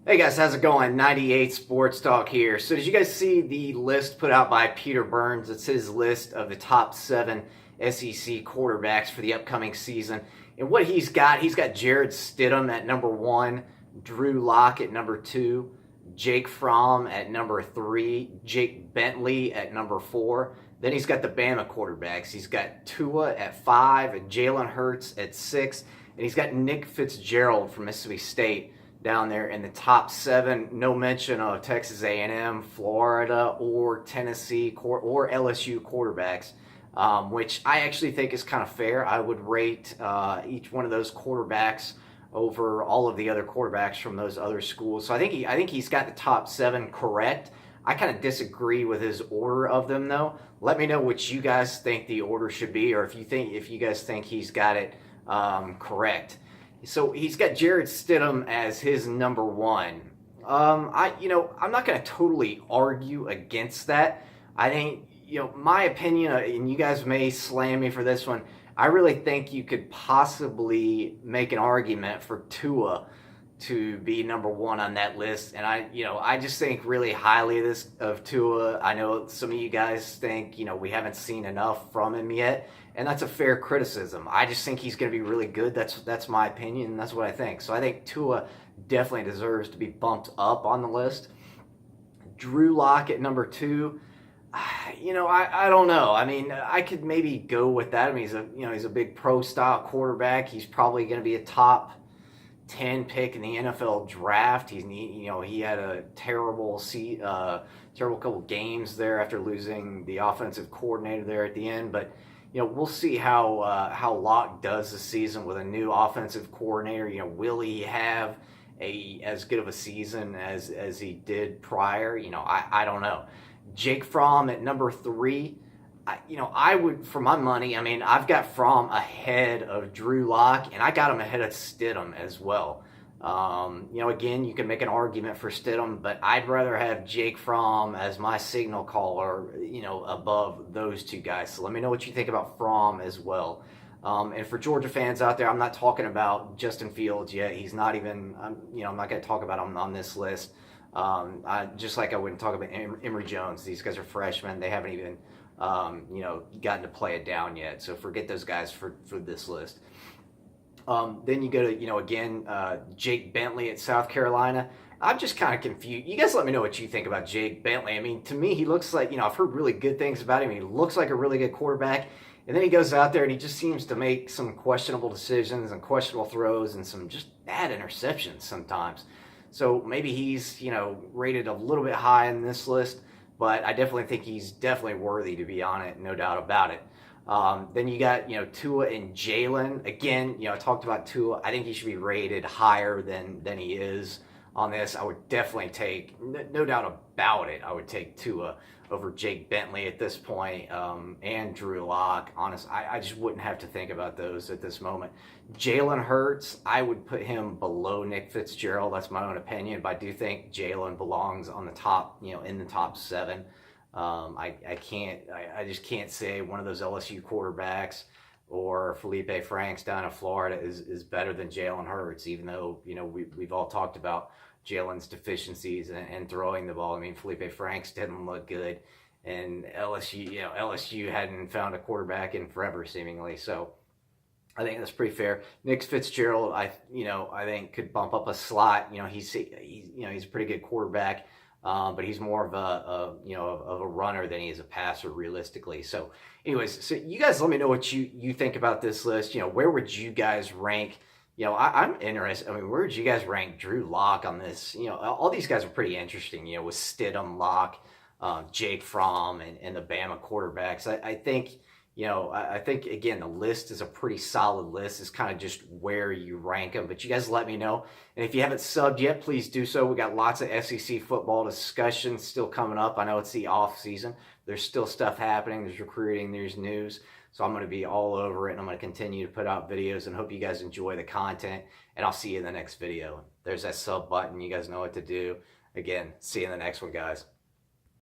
Hey guys, how's it going? 98 Sports Talk here. So did you guys see the list put out by Peter Burns? It's his list of the top 7 SEC quarterbacks for the upcoming season. And what he's got Jarrett Stidham at number 1, Drew Lock at number 2, Jake Fromm at number 3, Jake Bentley at number 4. Then he's got the Bama quarterbacks. He's got Tua at 5, and Jalen Hurts at 6, and he's got Nick Fitzgerald from Mississippi State down there in the top 7. No mention of Texas A&M, Florida, or Tennessee or LSU quarterbacks, which I actually think is kind of fair. I would rate each one of those quarterbacks over all of the other quarterbacks from those other schools. So I think he's got the top 7 correct. I kind of disagree with his order of them though. Let me know what you guys think the order should be, or if you guys think he's got it correct. So he's got Jarrett Stidham as his number 1. I'm not going to totally argue against that. I think, my opinion, and you guys may slam me for this one. I really think you could possibly make an argument for Tua to be number 1 on that list, and I just think really highly of Tua. I know some of you guys think we haven't seen enough from him yet, and that's a fair criticism. I just think he's going to be really good. That's my opinion, and that's what I think. So I think Tua definitely deserves to be bumped up on the list. Drew Lock at number 2. I don't know. I mean, I could maybe go with that. I mean, he's a big pro style quarterback. He's probably going to be a top 10 pick in the NFL draft. He had a terrible couple games there after losing the offensive coordinator there at the end. But we'll see how Locke does this season with a new offensive coordinator. Will he have as good of a season as he did prior? I don't know. Jake Fromm at number 3. I would, for my money, I've got Fromm ahead of Drew Lock, and I got him ahead of Stidham as well. Again, you can make an argument for Stidham, but I'd rather have Jake Fromm as my signal caller, above those two guys. So let me know what you think about Fromm as well. And for Georgia fans out there, I'm not talking about Justin Fields yet. He's not even, I'm not going to talk about him on this list. Just like I wouldn't talk about Emory Jones. These guys are freshmen. They haven't even gotten to play it down yet. So forget those guys for this list. Then you go to, Jake Bentley at South Carolina. I'm just kind of confused. You guys let me know what you think about Jake Bentley. To me, he looks like, I've heard really good things about him. He looks like a really good quarterback. And then he goes out there and he just seems to make some questionable decisions and questionable throws and some just bad interceptions sometimes. So maybe he's, rated a little bit high in this list, but I definitely think he's definitely worthy to be on it, no doubt about it. Then you got, Tua and Jalen. Again, I talked about Tua. I think he should be rated higher than he is on this. I would definitely take, no doubt about it, I would take Tua over Jake Bentley at this point, and Drew Lock. Honest, I just wouldn't have to think about those at this moment. Jalen Hurts, I would put him below Nick Fitzgerald. That's my own opinion, but I do think Jalen belongs on the top, in the top 7. I just can't say one of those LSU quarterbacks or Felipe Franks down in Florida is better than Jalen Hurts, even though, we've all talked about Jalen's deficiencies and throwing the ball. Felipe Franks didn't look good, and LSU hadn't found a quarterback in forever seemingly. So I think that's pretty fair. Nick Fitzgerald, I think could bump up a slot. He's a pretty good quarterback. But he's more of a runner than he is a passer realistically. So anyways, so you guys let me know what you think about this list. Where would you guys rank? I'm interested. Where would you guys rank Drew Lock on this? All these guys are pretty interesting, with Stidham, Lock, Jake Fromm, and the Bama quarterbacks. I think, I think, again, the list is a pretty solid list. It's kind of just where you rank them. But you guys let me know. And if you haven't subbed yet, please do so. We got lots of SEC football discussions still coming up. I know it's the off season. There's still stuff happening. There's recruiting. There's news. So I'm going to be all over it, and I'm going to continue to put out videos, and hope you guys enjoy the content. And I'll see you in the next video. There's that sub button. You guys know what to do. Again, see you in the next one, guys.